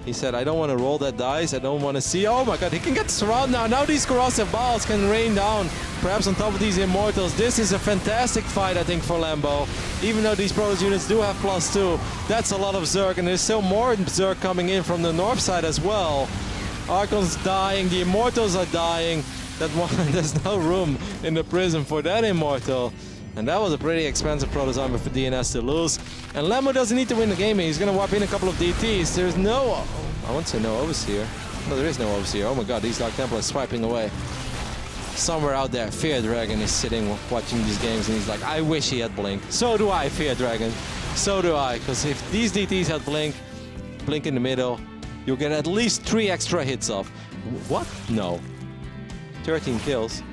he said, I don't want to roll that dice, I don't want to see... Oh my god, he can get surrounded now. Now these corrosive balls can rain down, perhaps on top of these Immortals. This is a fantastic fight, I think, for Lambo. Even though these Protoss units do have +2, that's a lot of Zerg, and there's still more Zerg coming in from the north side as well. Archon's dying, the Immortals are dying. That one, there's no room in the prison for that Immortal. And that was a pretty expensive Protoss army for DnS to lose. And Lambo doesn't need to win the game. He's going to warp in a couple of DTs. There's no... I won't say no Overseer. No, there is no Overseer. Oh my god, these Dark Templars swiping away. Somewhere out there, Fear Dragon is sitting watching these games and he's like, I wish he had Blink. So do I, Fear Dragon. So do I. Because if these DTs had Blink in the middle, you'll get at least 3 extra hits off. What? No. 13 kills.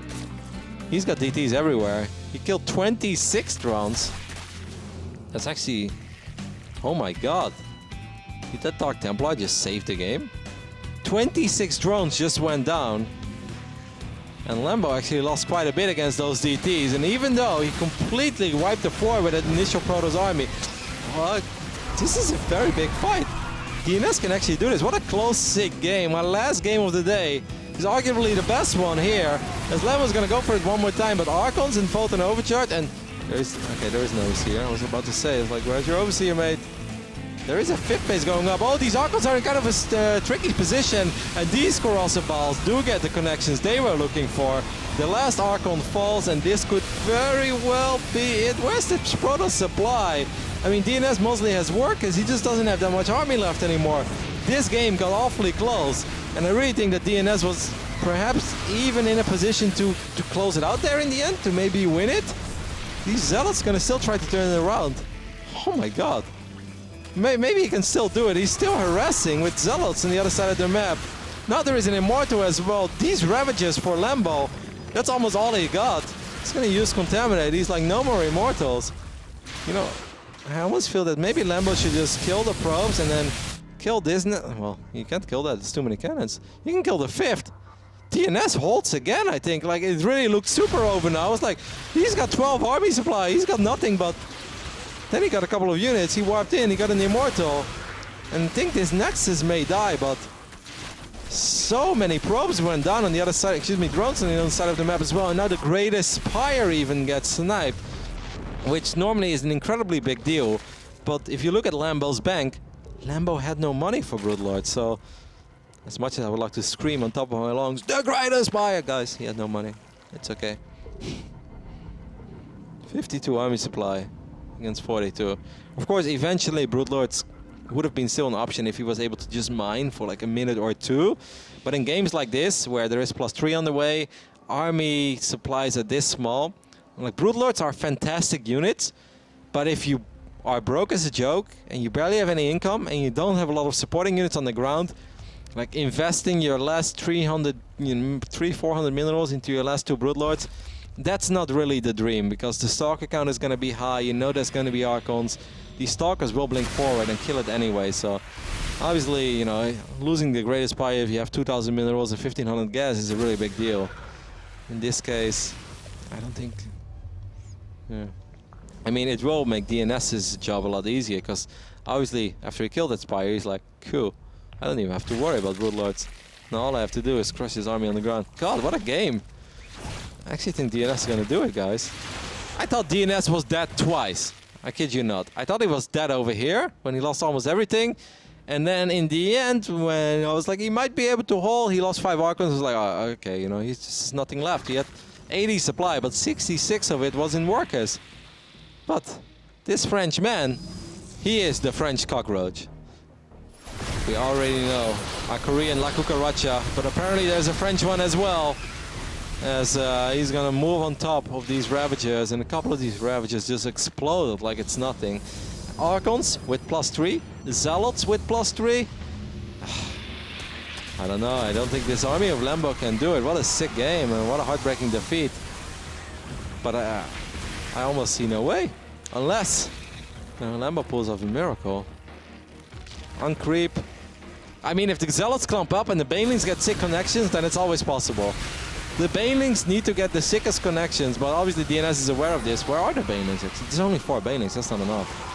He's got DTs everywhere. He killed 26 drones. That's actually... Oh my god. Did that Dark Templar just save the game? 26 drones just went down. And Lambo actually lost quite a bit against those DTs. And even though he completely wiped the floor with that initial Protoss army, this is a very big fight. DnS can actually do this. What a close, sick game. My last game of the day is arguably the best one here. As Lambo's gonna go for it one more time, but Archons in Photon Overcharge, and there is no Overseer. I was about to say, it's like, where's your Overseer, mate? There is a 5th base going up. Oh, these Archons are in kind of a tricky position, and these corrosive balls do get the connections they were looking for. The last Archon falls, and this could very well be it. Where's the Protoss supply? I mean, DnS mostly has work, because he just doesn't have that much army left anymore. This game got awfully close, and I really think that DnS was perhaps even in a position to close it out there in the end, to maybe win it. These Zealots gonna still try to turn it around. Oh my god. Maybe he can still do it. He's still harassing with Zealots on the other side of the map. Now there is an Immortal as well. These Ravages for Lambo, that's almost all he got. He's gonna use Contaminate. He's like, no more Immortals. You know, I almost feel that maybe Lambo should just kill the probes and then kill this. Well, you can't kill that. It's too many cannons. You can kill the 5th. DnS holds again, I think. Like, it really looks super over now. It's like, he's got 12 army supply. He's got nothing but... Then he got a couple of units. He warped in. He got an Immortal. And I think this Nexus may die, but... So many probes went down on the other side. Excuse me, drones on the other side of the map as well. And now the Great Aspire even gets sniped. which normally is an incredibly big deal. But if you look at Lambo's bank, Lambo had no money for Broodlord, so as much as I would like to scream on top of my lungs, the greatest buyer, guys, he had no money. It's okay. 52 army supply against 42. Of course, eventually Broodlords would have been still an option if he was able to just mine for like a minute or two. But in games like this, where there is +3 on the way, army supplies are this small. Like, Broodlords are fantastic units, but if you are broke as a joke and you barely have any income and you don't have a lot of supporting units on the ground, like investing your last 300, 400 minerals into your last 2 Broodlords, that's not really the dream, because the Stalker count is going to be high, you know there's going to be Archons. These Stalkers will blink forward and kill it anyway, so obviously, you know, losing the greatest buyer if you have 2,000 minerals and 1,500 gas is a really big deal. In this case, I don't think... Yeah. I mean, it will make DNS's job a lot easier, because obviously after he killed that Spire, he's like, cool, I don't even have to worry about Broodlords. Now all I have to do is crush his army on the ground. God, what a game. I actually think DNS is going to do it, guys. I thought DNS was dead twice. I kid you not. I thought he was dead over here when he lost almost everything. And then in the end, when I was like, he might be able to hold, he lost 5 Archons. I was like, oh, okay, you know, he's just nothing left. He had 80 supply, but 66 of it was in workers. But this French man, he is the French cockroach. We already know our Korean La Cucaracha, but apparently there's a French one as well, as he's gonna move on top of these Ravagers, and a couple of these Ravagers just exploded like it's nothing. Archons with +3, Zealots with +3. I don't know, I don't think this army of Lambo can do it. What a sick game and what a heartbreaking defeat. But I almost see no way, unless Lambo pulls off a miracle. Uncreep. I mean, if the Zealots clump up and the Banelings get sick connections, then it's always possible. The Banelings need to get the sickest connections, but obviously DNS is aware of this. Where are the Banelings? There's only 4 Banelings, that's not enough.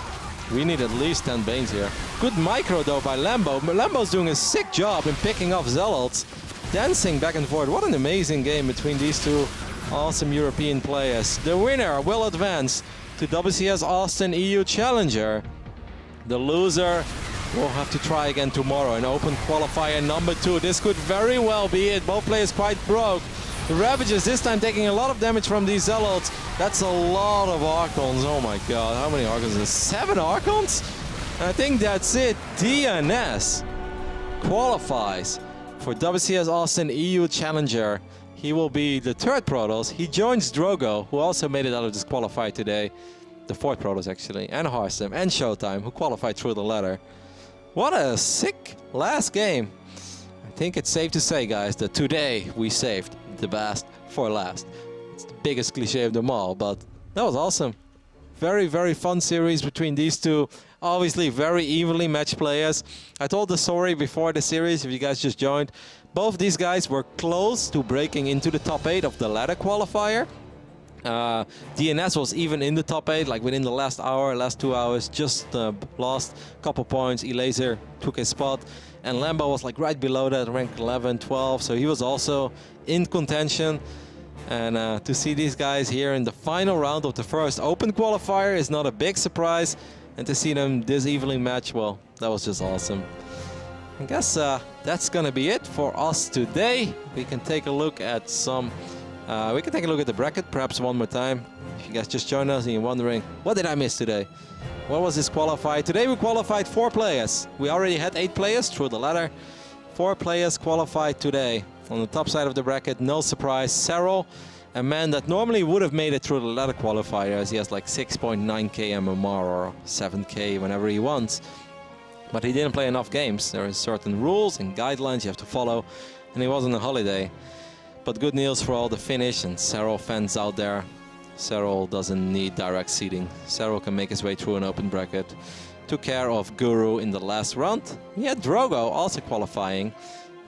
We need at least 10 Banes here. Good micro though by Lambo. Lambo's doing a sick job in picking off Zealots, dancing back and forth. What an amazing game between these two awesome European players. The winner will advance to WCS Austin EU Challenger. The loser will have to try again tomorrow in open qualifier number 2. This could very well be it. Both players quite broke. The Ravagers this time taking a lot of damage from these Zealots. That's a lot of Archons. Oh my god, how many Archons is this? 7 Archons? I think that's it. DNS qualifies for WCS Austin EU Challenger. He will be the 3rd Protoss. He joins Drogo, who also made it out of this qualifier today. The 4th Protoss actually, and Harstem, and Showtime, who qualified through the ladder. What a sick last game. I think it's safe to say, guys, that today we saved the best for last. It's the biggest cliche of them all, but that was awesome. Very, very fun series between these two. Obviously, very evenly matched players. I told the story before the series, if you guys just joined. Both these guys were close to breaking into the top 8 of the ladder qualifier. DNS was even in the top 8, like within the last hour, last 2 hours, just lost a couple points. Elaser took his spot, and Lambo was like right below that, ranked 11, 12, so he was also in contention. And to see these guys here in the final round of the first open qualifier is not a big surprise, and to see them this evenly matched, well, that was just awesome. I guess that's gonna be it for us today. We can take a look at some we can take a look at the bracket perhaps one more time. If you guys just joined us and you're wondering, what did I miss today? What was this qualified? Today we qualified 4 players. We already had 8 players through the ladder. 4 players qualified today. On the top side of the bracket, no surprise, Cyril, a man that normally would have made it through the ladder qualifier, as he has like 6.9k MMR or 7k whenever he wants. But he didn't play enough games. There are certain rules and guidelines you have to follow, and he was on a holiday. But good news for all the Finnish and Cyril fans out there. Cyril doesn't need direct seeding. Cyril can make his way through an open bracket. Took care of Guru in the last round. He had Drogo also qualifying.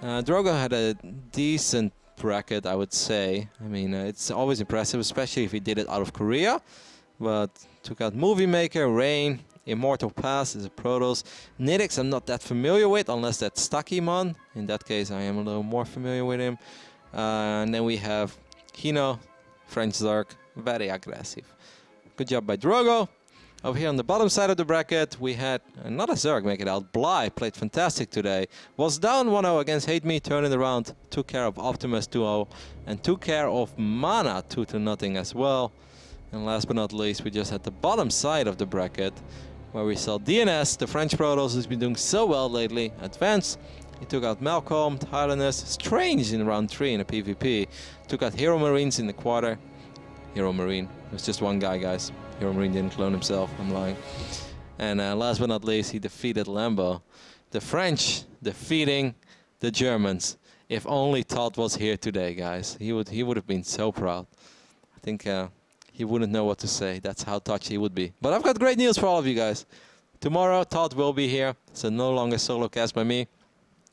Drogo had a decent bracket, I would say. I mean, it's always impressive, especially if he did it out of Korea. But took out Movie Maker, Rain, Immortal Pass is a Protoss. Nidix I'm not that familiar with, unless that's Stakimon. In that case, I am a little more familiar with him. And then we have Hino, French Zerg, very aggressive. Good job by Drogo. Over here on the bottom side of the bracket, we had another Zerg make it out. Bly played fantastic today. Was down 1-0 against Hate Me, turned it around, took care of Optimus 2-0, and took care of Mana 2-0 as well. And last but not least, we just had the bottom side of the bracket, where we saw DnS, the French Protoss, who's been doing so well lately, advance. He took out Malcolm, Tyrannus, Strange in round 3 in a PvP. Took out Hero Marines in the quarter. Hero Marine, it was just one guy, guys. Hero Marine didn't clone himself, I'm lying. And last but not least, he defeated Lambo. The French defeating the Germans. If only Todd was here today, guys. He would have been so proud. I think he wouldn't know what to say. That's how touchy he would be. But I've got great news for all of you guys. Tomorrow, Todd will be here. So no longer solo cast by me.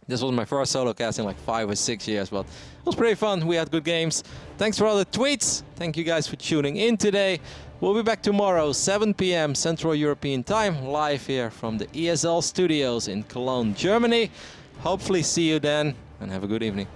This was my first solo cast in like 5 or 6 years, but it was pretty fun. We had good games. Thanks for all the tweets. Thank you guys for tuning in today. We'll be back tomorrow, 7 p.m. Central European Time, live here from the ESL studios in Cologne, Germany. Hopefully see you then, and have a good evening.